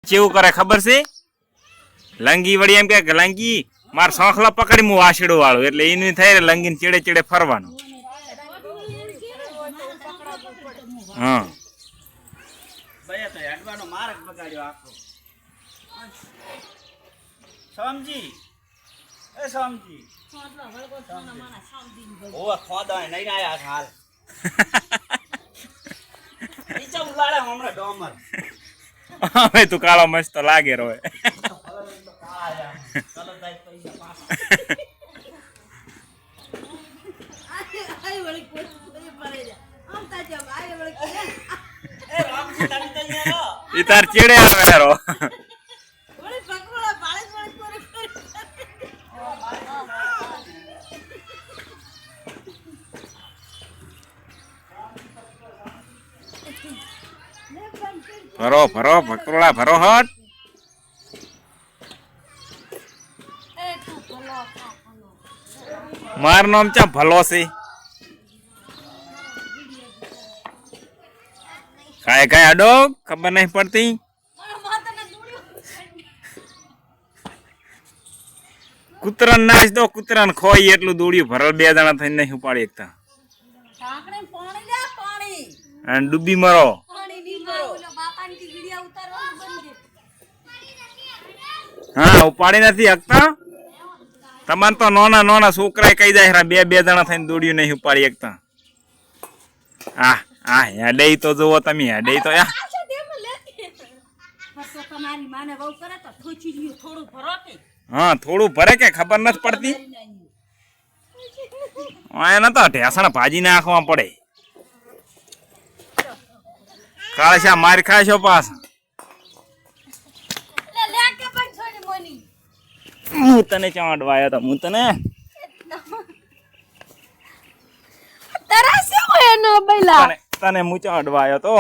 કેવું કરે ખબર છે? લંગી વળી એમ કે લંગી માર શોખલા પકડી હું વાસડો વાળું એટલે એનું થાય લંગીને ચેડે ચેડે ફરવાનું. હા ભાઈ તો હેડવાનો માર્ગ બગાડ્યો આખો. સમજી એ સમજી ઓ ખોદા નહીં આયા હાલ નીચે ઉલાડે હમણાં ડોમર. હવે તું કાળો મસ્ત લાગે રોય. ઈ તાર ચેડે આવે હેરો. ભરો ભરો ભકરોડા ભરો હટ. માર નામ ચા ભલો છે. કાય કાય આડો ખબર નહીં પડતી. કૂતરાને નાચ દો, કૂતરાને ખોઈ એટલું દોડ્યું ભરલ બે જણા થઈને નહીં ઉપાડી એકતા. અને ડૂબી મરો. હા ઉપાડી નથી શકતા. તમારે તો નાના નાના છોકરા કહી જાય બે બે જણા થઈને દોડ્યું નહીં ઉપાડી શકતા. હા હા હેડે તો જુઓ તમે, હેડે તો હા થોડું ભરે કે ખબર નથી પડતી. એને તો ઢેસણ ભાજી નાખવા પડે. કાળશા માર ખાશો પાસ. હું તને ચાંડવાયો તો હું તને તને હું ચાંડવાયો તો